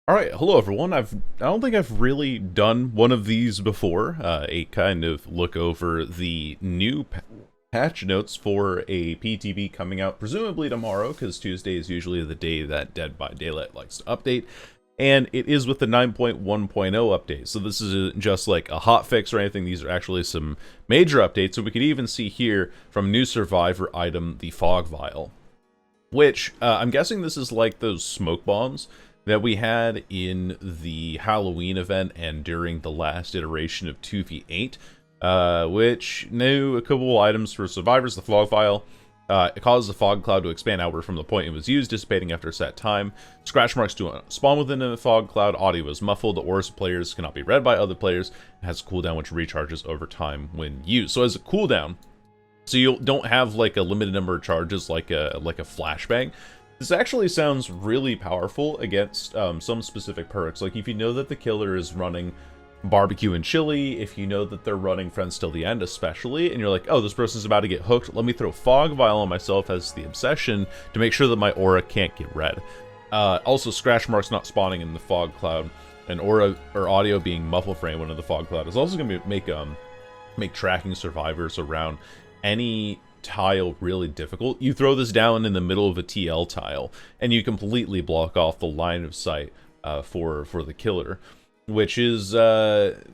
All right, hello everyone. I don't think I've really done one of these before. A kind of look over the new patch notes for a PTB coming out presumably tomorrow, because Tuesday is usually the day that Dead by Daylight likes to update, and it is with the 9.1.0 update. So this isn't just like a hot fix or anything. These are actually some major updates. So we could even see here from new Survivor item, the Fog Vial, which I'm guessing this is like those smoke bombs that we had in the Halloween event and during the last iteration of 2v8, which knew a couple items for survivors. The fog vial, it causes the fog cloud to expand outward from the point it was used, dissipating after a set time. Scratch marks do spawn within a fog cloud. Audio is muffled. The auras of players cannot be read by other players. It has a cooldown which recharges over time when used. So as a cooldown, so you don't have like a limited number of charges like a flashbang. This actually sounds really powerful against some specific perks. Like if you know that the killer is running barbecue and chili, if you know that they're running friends till the end especially, and you're like, oh, this person's about to get hooked, let me throw fog vial on myself as the obsession to make sure that my aura can't get read. Also, scratch marks not spawning in the fog cloud, and aura or audio being muffle frame when in the fog cloud is also going to make tracking survivors around any tile really difficult. You throw this down in the middle of a TL tile, and you completely block off the line of sight for the killer, which is,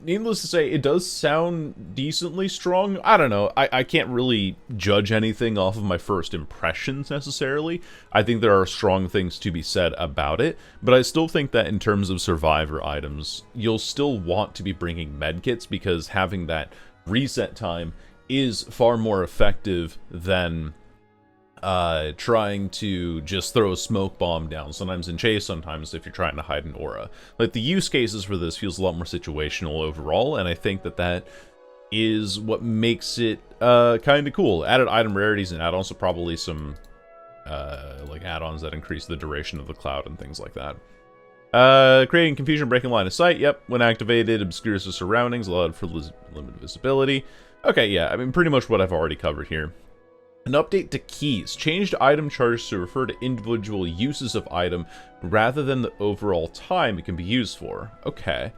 needless to say, it does sound decently strong. I don't know. I can't really judge anything off of my first impressions necessarily. I think there are strong things to be said about it, but I still think that in terms of survivor items, you'll still want to be bringing medkits, because having that reset time is far more effective than trying to just throw a smoke bomb down, sometimes in chase, sometimes if you're trying to hide an aura. Like, the use cases for this feels a lot more situational overall, and I think that that is what makes it kind of cool. Added item rarities and add-ons, so probably some like add-ons that increase the duration of the cloud and things like that. Creating confusion, breaking line of sight. Yep, when activated, obscures the surroundings, allowed for limited visibility. Okay, yeah, I mean, pretty much what I've already covered here. An update to keys. Changed item charges to refer to individual uses of item rather than the overall time it can be used for. Okay.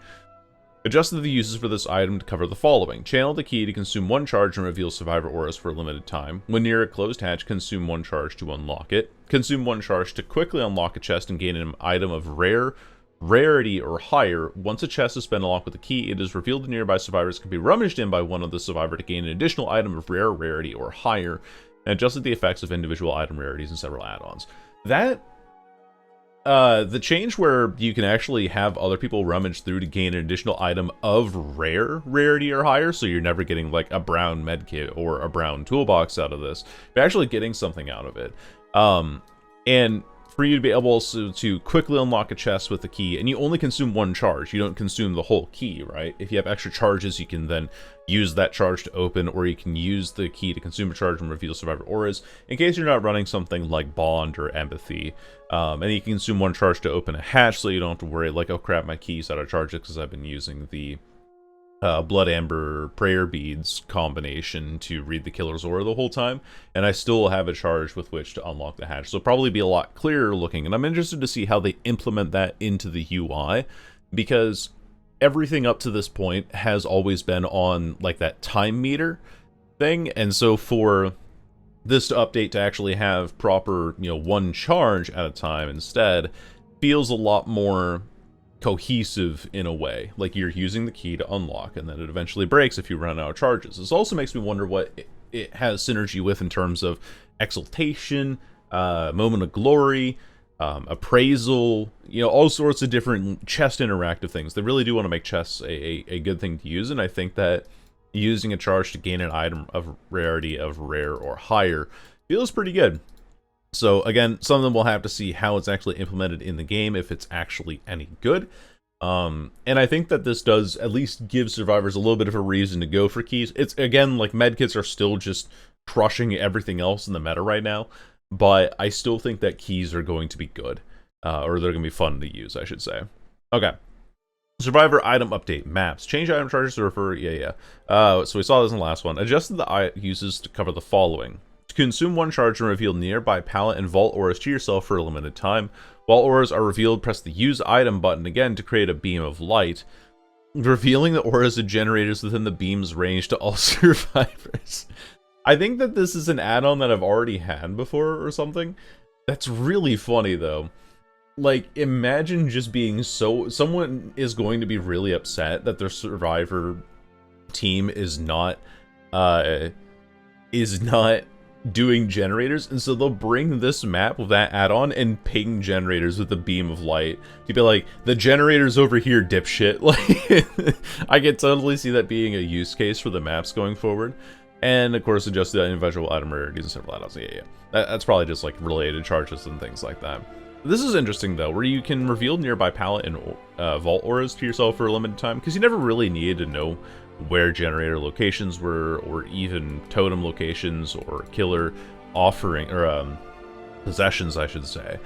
Adjusted the uses for this item to cover the following. Channel the key to consume one charge and reveal survivor auras for a limited time. When near a closed hatch, consume one charge to unlock it. Consume one charge to quickly unlock a chest and gain an item of rarity or higher. Once a chest has been unlocked with a key, it is revealed to nearby survivors can be rummaged in by one of the survivor to gain an additional item of rarity or higher, and adjusted the effects of individual item rarities and several add-ons. That, the change where you can actually have other people rummage through to gain an additional item of rarity or higher, so you're never getting like a brown medkit or a brown toolbox out of this. You're actually getting something out of it. And for you to be able also to quickly unlock a chest with the key, and you only consume one charge, you don't consume the whole key, right? If you have extra charges, you can then use that charge to open, or you can use the key to consume a charge and reveal survivor auras, in case you're not running something like Bond or Empathy. And you can consume one charge to open a hatch, so you don't have to worry, like, oh crap, my key's out of charges because I've been using the Blood Amber Prayer Beads combination to read the killer's aura the whole time, and I still have a charge with which to unlock the hatch. So it'll probably be a lot clearer looking, and I'm interested to see how they implement that into the UI, because everything up to this point has always been on like that time meter thing, and so for this to update to actually have proper, you know, one charge at a time instead, feels a lot more cohesive in a way. Like you're using the key to unlock, and then it eventually breaks if you run out of charges. This also makes me wonder what it has synergy with in terms of exaltation, moment of glory, appraisal, you know, all sorts of different chest interactive things. They really do want to make chests a good thing to use, and I think that using a charge to gain an item of rarity of rare or higher feels pretty good. So again, some of them will have to see how it's actually implemented in the game, if it's actually any good. And I think that this does at least give survivors a little bit of a reason to go for keys. It's, again, like medkits are still just crushing everything else in the meta right now, but I still think that keys are going to be good, or they're going to be fun to use, I should say. Okay. Survivor item update. Maps. Change item charges to refer... So we saw this in the last one. Adjusted the uses to cover the following. Consume one charge and reveal nearby pallet and vault auras to yourself for a limited time. While auras are revealed, press the use item button again to create a beam of light, revealing the auras and generators within the beam's range to all survivors. I think that this is an add-on that I've already had before or something. That's really funny though. Like, imagine just being someone is going to be really upset that their survivor team is not doing generators, and so they'll bring this map with that add-on and ping generators with a beam of light to be like, the generator's over here, dipshit. Like, I could totally see that being a use case for the maps going forward. And of course, adjust the individual item rarities and several add-ons. Yeah. That's probably just like related charges and things like that. This is interesting though, where you can reveal nearby palette and vault auras to yourself for a limited time, because you never really needed to know where generator locations were, or even totem locations, or killer offering, or possessions, I should say.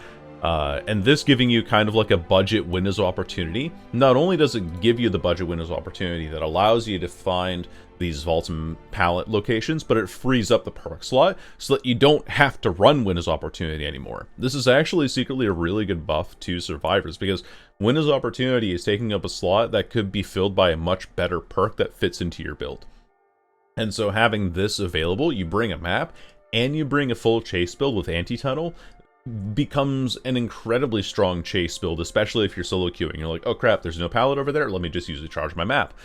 And this giving you kind of like a budget windows opportunity. Not only does it give you the budget windows opportunity that allows you to find these vault and palette locations, but it frees up the perk slot so that you don't have to run windows opportunity anymore. This is actually secretly a really good buff to survivors, because windows opportunity is taking up a slot that could be filled by a much better perk that fits into your build. And so having this available, you bring a map and you bring a full chase build with anti-tunnel, becomes an incredibly strong chase build, especially if you're solo queuing. You're like, oh crap, there's no palette over there, let me just use it to charge my map.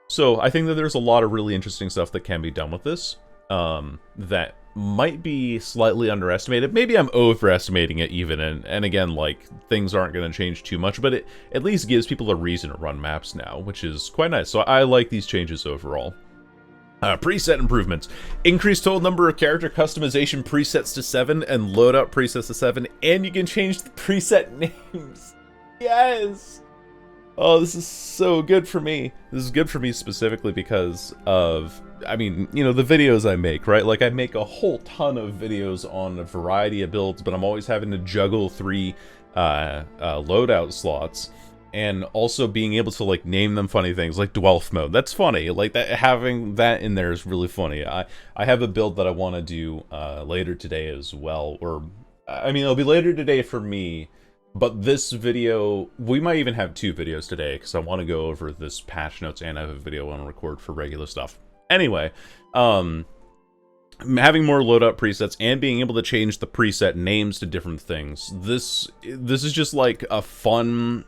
So I think that there's a lot of really interesting stuff that can be done with this, that might be slightly underestimated. Maybe I'm overestimating it even, and again, like, things aren't going to change too much, but it at least gives people a reason to run maps now, which is quite nice. So I like these changes overall. Preset improvements. Increase total number of character customization presets to 7 and loadout presets to 7, and you can change the preset names. Yes! Oh, this is so good for me. This is good for me specifically because of, I mean, you know, the videos I make, right? Like, I make a whole ton of videos on a variety of builds, but I'm always having to juggle 3 loadout slots. And also being able to, like, name them funny things, like Dwelf mode. That's funny. Like, that, having that in there is really funny. I have a build that I want to do later today as well. Or, I mean, it'll be later today for me. But this video, we might even have 2 videos today, because I want to go over this patch notes and I have a video I want to record for regular stuff. Anyway, having more loadout presets and being able to change the preset names to different things. This is just like a fun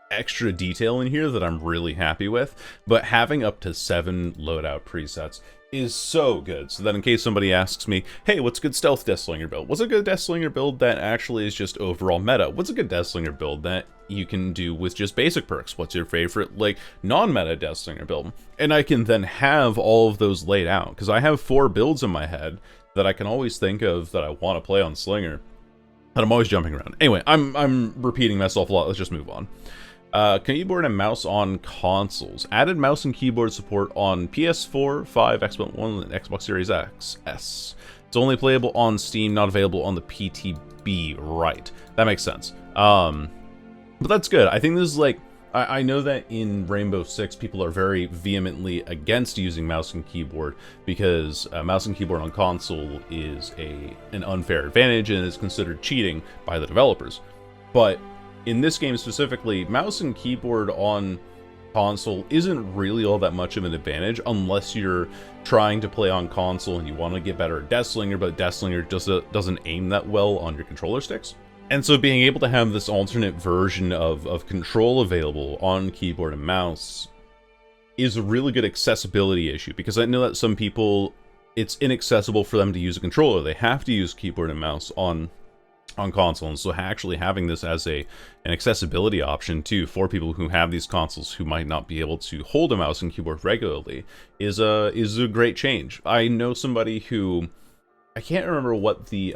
extra detail in here that I'm really happy with, but having up to 7 loadout presets is so good, so that in case somebody asks me, hey, what's a good stealth Deathslinger build? What's a good Deathslinger build that actually is just overall meta? What's a good Deathslinger build that you can do with just basic perks? What's your favorite, like, non-meta Deathslinger build? And I can then have all of those laid out, because I have 4 builds in my head that I can always think of that I want to play on Slinger, and I'm always jumping around. Anyway, I'm repeating myself a lot, let's just move on. Keyboard and mouse on consoles. Added mouse and keyboard support on PS4, 5, Xbox One, and Xbox Series X. S. It's only playable on Steam, not available on the PTB. Right. That makes sense. But that's good. I think this is like, I know that in Rainbow Six, people are very vehemently against using mouse and keyboard because mouse and keyboard on console is an unfair advantage and is considered cheating by the developers. But in this game specifically, mouse and keyboard on console isn't really all that much of an advantage unless you're trying to play on console and you want to get better at Deathslinger, but Deathslinger just doesn't aim that well on your controller sticks. And so being able to have this alternate version of control available on keyboard and mouse is a really good accessibility issue, because I know that some people, it's inaccessible for them to use a controller. They have to use keyboard and mouse on console, and so actually having this as an accessibility option too for people who have these consoles who might not be able to hold a mouse and keyboard regularly is a great change. I know somebody who, I can't remember what the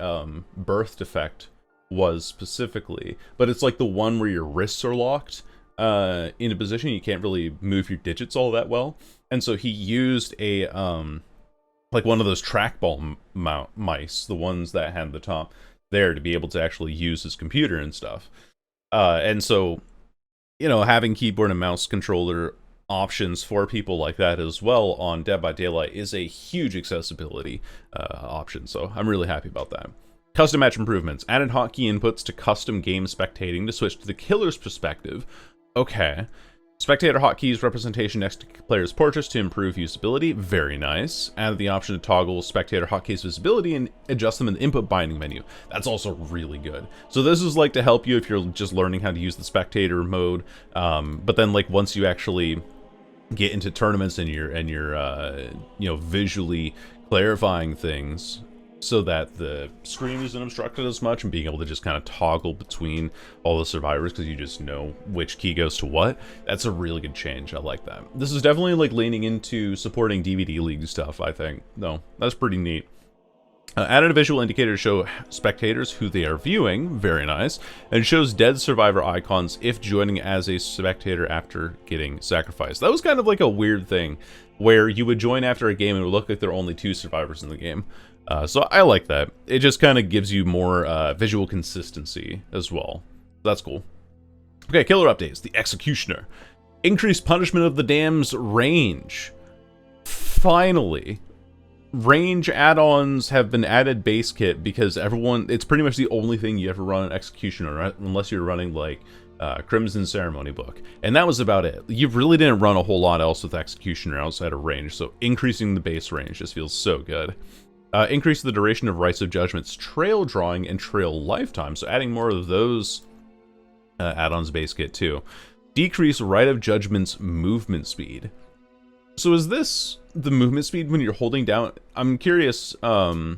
birth defect was specifically, but it's like the one where your wrists are locked in a position you can't really move your digits all that well, and so he used a like one of those trackball mice, the ones that had the top there, to be able to actually use his computer and stuff. And so, you know, having keyboard and mouse controller options for people like that as well on Dead by Daylight is a huge accessibility option, so I'm really happy about that. Custom match improvements. Added hotkey inputs to custom game spectating to switch to the killer's perspective. Okay. Spectator hotkeys representation next to player's portraits to improve usability. Very nice. Added the option to toggle spectator hotkeys visibility and adjust them in the input binding menu. That's also really good. So this is like to help you if you're just learning how to use the spectator mode. But then like once you actually get into tournaments and you're you know, visually clarifying things so that the screen isn't obstructed as much and being able to just kind of toggle between all the survivors because you just know which key goes to what. That's a really good change. I like that. This is definitely like leaning into supporting DVD League stuff, I think. No, that's pretty neat. Added a visual indicator to show spectators who they are viewing. Very nice. And shows dead survivor icons if joining as a spectator after getting sacrificed. That was kind of like a weird thing where you would join after a game and it would look like there are only 2 survivors in the game. So I like that. It just kind of gives you more visual consistency as well. That's cool. Okay, killer updates. The Executioner. Increased punishment of the dam's range. Finally. Range add-ons have been added base kit because it's pretty much the only thing you ever run an Executioner, right? Unless you're running like Crimson Ceremony Book. And that was about it. You really didn't run a whole lot else with Executioner outside of range, so increasing the base range just feels so good. Increase the duration of Rites of Judgment's trail drawing and trail lifetime, so adding more of those add-ons base kit too. Decrease Rite of Judgment's movement speed. So is this the movement speed when you're holding down? I'm curious, because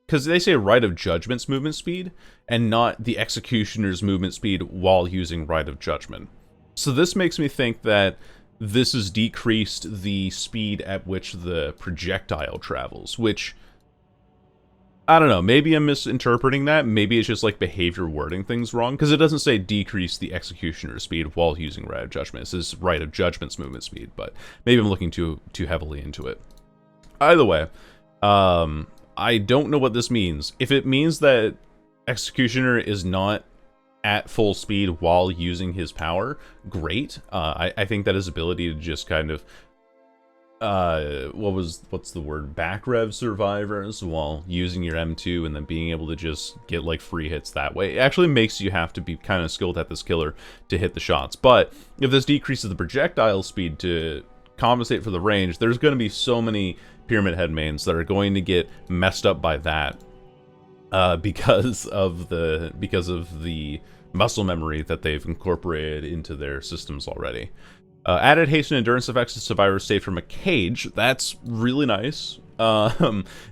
they say Rite of Judgment's movement speed, and not the Executioner's movement speed while using Rite of Judgment. So this makes me think that this has decreased the speed at which the projectile travels, which, I don't know, maybe I'm misinterpreting that. Maybe it's just like behavior wording things wrong, because it doesn't say decrease the Executioner's speed while using Rite of Judgment. It says Rite of Judgment's movement speed, but maybe I'm looking too heavily into it. Either way, I don't know what this means. If it means that Executioner is not at full speed while using his power, great. I think that his ability to just kind of what's the word, back rev survivors while using your M2 and then being able to just get like free hits that way, it actually makes you have to be kind of skilled at this killer to hit the shots. But if this decreases the projectile speed to compensate for the range, there's going to be so many Pyramid Head mains that are going to get messed up by that because of the muscle memory that they've incorporated into their systems already. Added haste and endurance effects to survivors saved from a cage. That's really nice.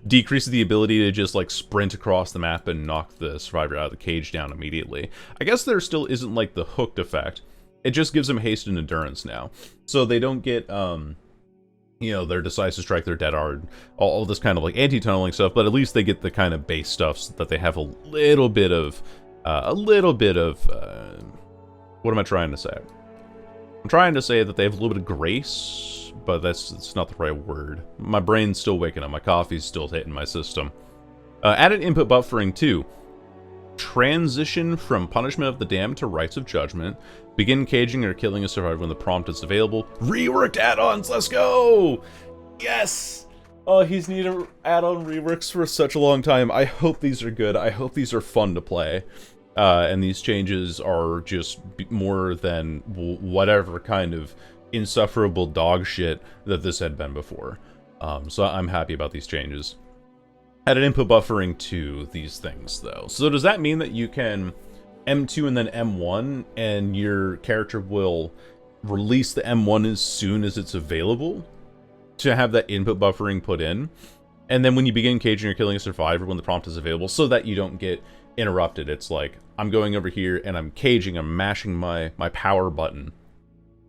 Decreases the ability to just like sprint across the map and knock the survivor out of the cage down immediately. I guess there still isn't like the hooked effect. It just gives them haste and endurance now. So they don't get, you know, their decisive strike, their dead hard, all this kind of like anti-tunneling stuff, but at least they get the kind of base stuff so that they have a little bit of, what am I trying to say? I'm trying to say that they have a little bit of grace, but it's not the right word. My brain's still waking up. My coffee's still hitting my system. Added input buffering too. Transition from Punishment of the Damned to Rites of Judgment. Begin caging or killing a survivor when the prompt is available. Reworked add-ons, let's go! Yes! Oh, he's needed add-on reworks for such a long time. I hope these are good. I hope these are fun to play. And these changes are just more than whatever kind of insufferable dog shit that this had been before. So I'm happy about these changes. Added input buffering to these things, though. So does that mean that you can M2 and then M1, and your character will release the M1 as soon as it's available to have that input buffering put in? And then when you begin caging or killing a survivor when the prompt is available, so that you don't get interrupted. It's like, I'm going over here and I'm caging, I'm mashing my power button.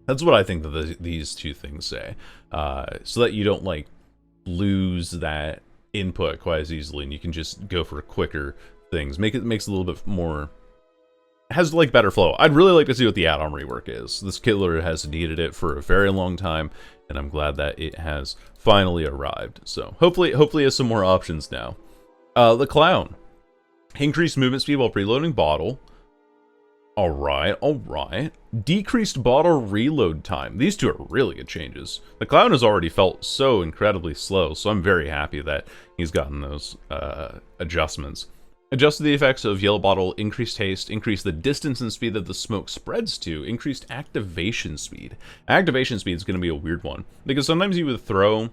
That's what I think that these two things say. So that you don't like lose that input quite as easily and you can just go for quicker things. Makes it a little bit more, has like better flow. I'd really like to see what the add-on rework is. This killer has needed it for a very long time, and I'm glad that it has finally arrived. So hopefully it has some more options now. The Clown. Increased movement speed while preloading bottle. Alright. Decreased bottle reload time. These two are really good changes. The Clown has already felt so incredibly slow, so I'm very happy that he's gotten those adjustments. Adjusted the effects of Yellow Bottle, increased haste, increased the distance and speed that the smoke spreads to, increased activation speed. Activation speed is going to be a weird one, because sometimes you would throw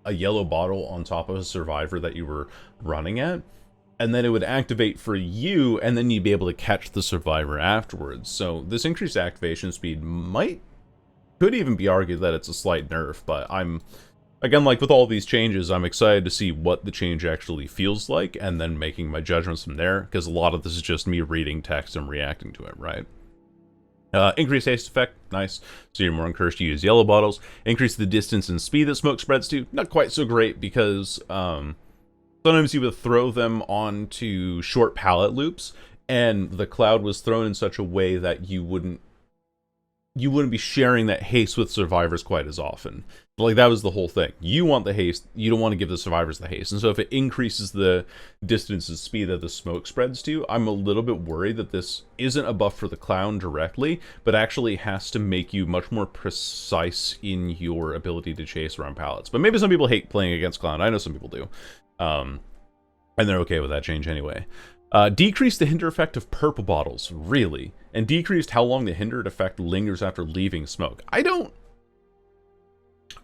a Yellow Bottle on top of a survivor that you were running at, and then it would activate for you, and then you'd be able to catch the survivor afterwards. So this increased activation speed could even be argued that it's a slight nerf, but again, like with all these changes, I'm excited to see what the change actually feels like, and then making my judgments from there, because a lot of this is just me reading text and reacting to it, right? Increased haste effect, nice. So you're more encouraged to use Yellow Bottles. Increase the distance and speed that smoke spreads to, not quite so great, because sometimes you would throw them onto short pallet loops, and the cloud was thrown in such a way that you wouldn't be sharing that haste with survivors quite as often. Like, that was the whole thing. You want the haste, you don't want to give the survivors the haste. And so if it increases the distance and speed that the smoke spreads to, I'm a little bit worried that this isn't a buff for the clown directly, but actually has to make you much more precise in your ability to chase around pallets. But maybe some people hate playing against clown. I know some people do. And they're okay with that change anyway. Decreased the hinder effect of purple bottles, really, and decreased how long the hindered effect lingers after leaving smoke.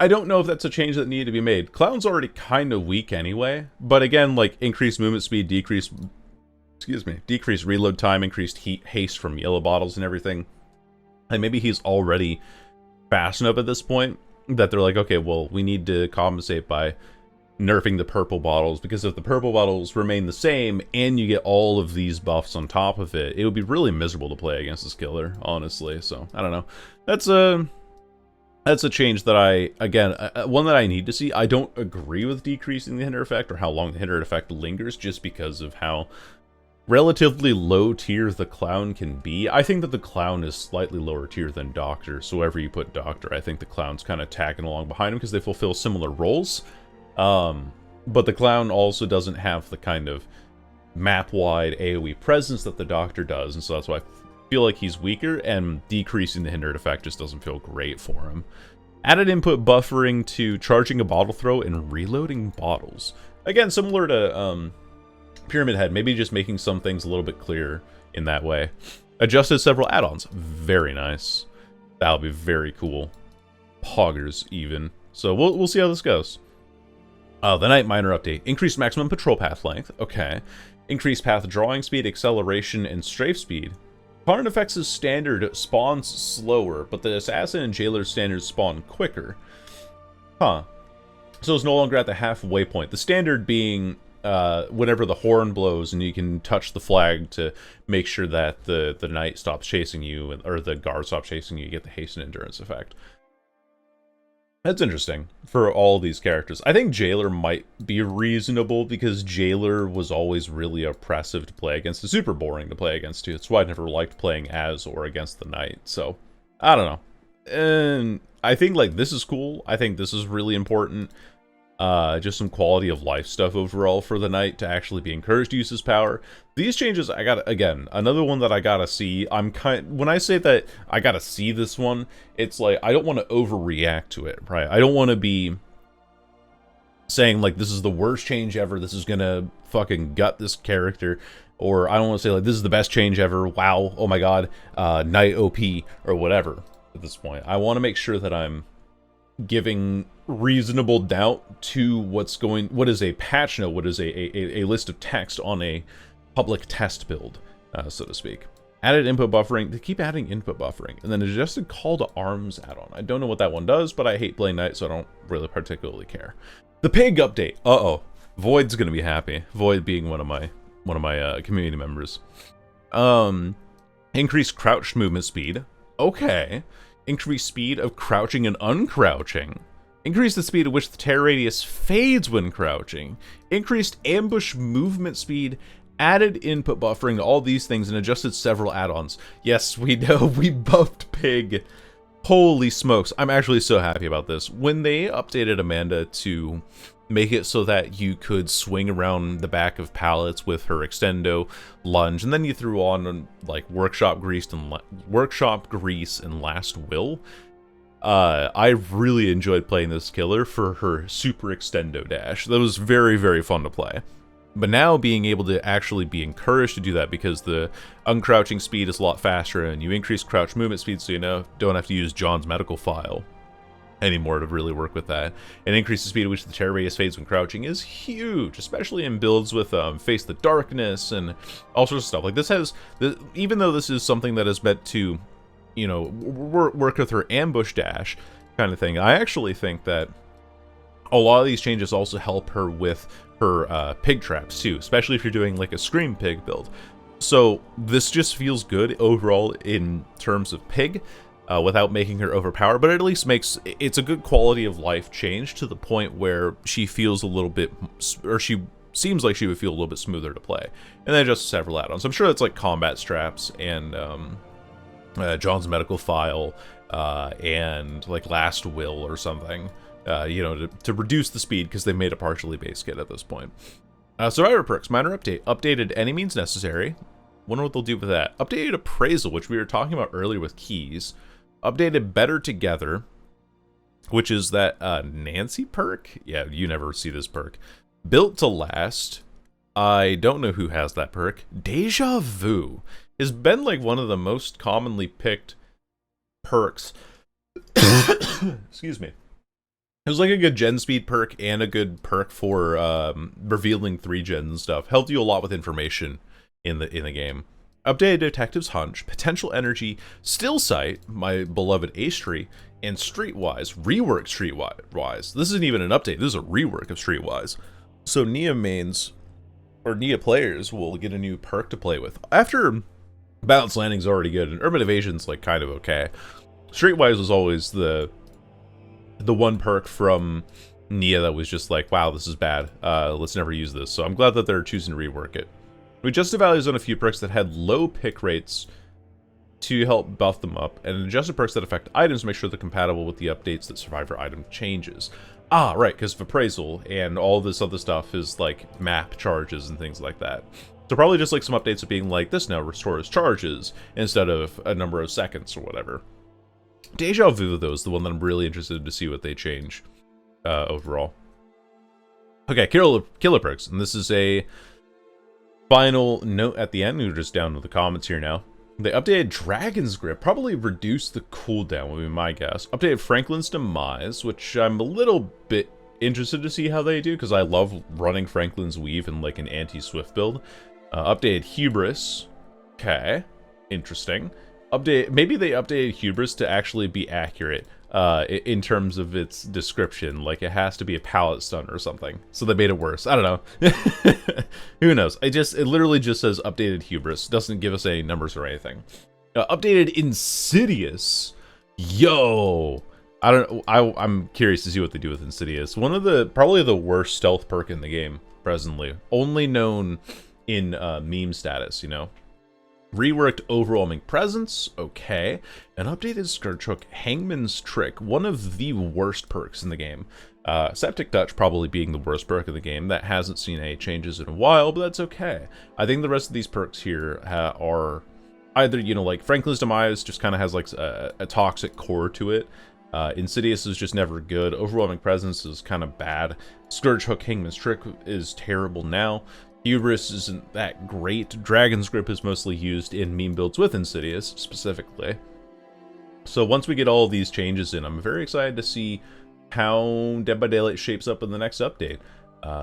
I don't know if that's a change that needed to be made. Clown's already kind of weak anyway, but again, like, increased movement speed, decreased reload time, increased haste from Yellow Bottles and everything. And maybe he's already fast enough at this point that they're like, okay, well, we need to compensate by nerfing the purple bottles, because if the purple bottles remain the same and you get all of these buffs on top of it, it would be really miserable to play against this killer, honestly. So I don't know. That's a change that one that I need to see. I don't agree with decreasing the hinder effect or how long the hinder effect lingers, just because of how relatively low tier the clown can be. I think that the clown is slightly lower tier than Doctor, so wherever you put Doctor, I think the clown's kind of tagging along behind him because they fulfill similar roles. But the clown also doesn't have the kind of map-wide AoE presence that the Doctor does, and so that's why I feel like he's weaker, and decreasing the hindered effect just doesn't feel great for him. Added input buffering to charging a bottle throw and reloading bottles. Again, similar to Pyramid Head, maybe just making some things a little bit clearer in that way. Adjusted several add-ons. Very nice. That'll be very cool. Poggers, even. So we'll see how this goes. The Night Miner update. Increased maximum patrol path length. Okay. Increased path drawing speed, acceleration, and strafe speed. Carnifex's standard spawns slower, but the Assassin and Jailer's standards spawn quicker. Huh. So it's no longer at the halfway point. The standard being whenever the horn blows and you can touch the flag to make sure that the knight stops chasing you, or the guard stops chasing you, you get the haste and endurance effect. That's interesting for all these characters. I think Jailer might be reasonable, because Jailer was always really oppressive to play against. It's super boring to play against, too. That's why I never liked playing as or against the Knight. So, I don't know. And I think, like, this is cool. I think this is really important. Just some quality of life stuff overall for the Knight to actually be encouraged to use his power. These changes, again, another one that I gotta see. When I say that I gotta see this one, it's like, I don't want to overreact to it, right? I don't want to be saying, like, this is the worst change ever, this is gonna fucking gut this character, or I don't want to say, like, this is the best change ever, wow, oh my god, Knight OP, or whatever at this point. I want to make sure that I'm giving reasonable doubt to what is a patch note, what is a list of text on a public test build, so to speak. Added input buffering. They keep adding input buffering. And then adjusted call to arms add-on. I don't know what that one does, but I hate playing Knight, so I don't really particularly care. The pig update. Uh-oh. Void's gonna be happy. Void being one of my community members. Increased crouched movement speed. Okay. Increased speed of crouching and uncrouching. Increase the speed at which the tear radius fades when crouching. Increased ambush movement speed. Added input buffering to all these things and adjusted several add-ons. Yes, we know, we buffed Pig. Holy smokes, I'm actually so happy about this. When they updated Amanda to make it so that you could swing around the back of pallets with her extendo lunge, and then you threw on like workshop grease and last will, I really enjoyed playing this killer for her super extendo dash. That was very, very fun to play. But now being able to actually be encouraged to do that because the uncrouching speed is a lot faster and you increase crouch movement speed, so you don't have to use John's medical file anymore to really work with that. And increase the speed at which the terror radius fades when crouching is huge, especially in builds with Face the Darkness and all sorts of stuff. Like even though this is something that is meant to, work with her ambush dash kind of thing, I actually think that a lot of these changes also help her with her pig traps too, especially if you're doing like a Scream Pig build. So this just feels good overall in terms of pig, without making her overpowered, but it at least it's a good quality of life change to the point where she feels a little bit, or she seems like she would feel a little bit smoother to play. And then just several add-ons. I'm sure that's like combat straps and John's medical file, and like Last Will or something, to reduce the speed because they made a partially base kit at this point. Survivor perks, minor update. Updated any means necessary. Wonder what they'll do with that. Updated appraisal, which we were talking about earlier with keys. Updated better together, which is that Nancy perk. Yeah, you never see this perk. Built to last. I don't know who has that perk. Deja vu has been like one of the most commonly picked perks. Excuse me. It was like a good gen speed perk and a good perk for revealing 3 gens and stuff. Helped you a lot with information in the game. Updated Detective's Hunch, Potential Energy, Still Sight, my beloved Ace Tree, and Streetwise. Rework Streetwise. This isn't even an update, this is a rework of Streetwise. So Nia mains, or Nia players, will get a new perk to play with. After Balanced Landing's already good, and Urban Evasion's like kind of okay, Streetwise was always the one perk from Nia that was just like, wow, this is bad. Let's never use this. So I'm glad that they're choosing to rework it. We adjusted values on a few perks that had low pick rates to help buff them up, and adjusted perks that affect items to make sure they're compatible with the updates that Survivor item changes. Ah, right, because of appraisal and all this other stuff is like map charges and things like that. So probably just like some updates of being like, this now restores charges instead of a number of seconds or whatever. Deja vu, though, is the one that I'm really interested to see what they change overall. Okay, killer perks, and this is a final note at the end. We're just down to the comments here now. They updated Dragon's Grip, probably reduced the cooldown would be my guess. Updated Franklin's Demise, which I'm a little bit interested to see how they do, because I love running Franklin's Weave in like an anti-Swift build. Updated Hubris. Okay, interesting. Maybe they updated Hubris to actually be accurate in terms of its description, like it has to be a pallet stun or something, so they made it worse. I don't know. Who knows? It literally just says updated Hubris, doesn't give us any numbers or anything. Updated Insidious. Yo, I'm curious to see what they do with Insidious. One of probably the worst stealth perk in the game presently, only known in meme status, Reworked Overwhelming Presence, okay. An updated Scourge Hook, Hangman's Trick, one of the worst perks in the game. Septic Touch probably being the worst perk in the game. That hasn't seen any changes in a while, but that's okay. I think the rest of these perks here are either, like Franklin's Demise just kind of has like a toxic core to it. Insidious is just never good. Overwhelming Presence is kind of bad. Scourge Hook, Hangman's Trick is terrible now. Hubris isn't that great. Dragon's Grip is mostly used in meme builds with Insidious, specifically. So once we get all of these changes in, I'm very excited to see how Dead by Daylight shapes up in the next update.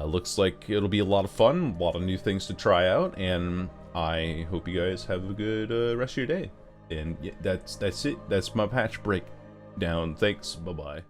Looks like it'll be a lot of fun, a lot of new things to try out, and I hope you guys have a good rest of your day. And yeah, that's it. That's my patch breakdown. Thanks. Bye-bye.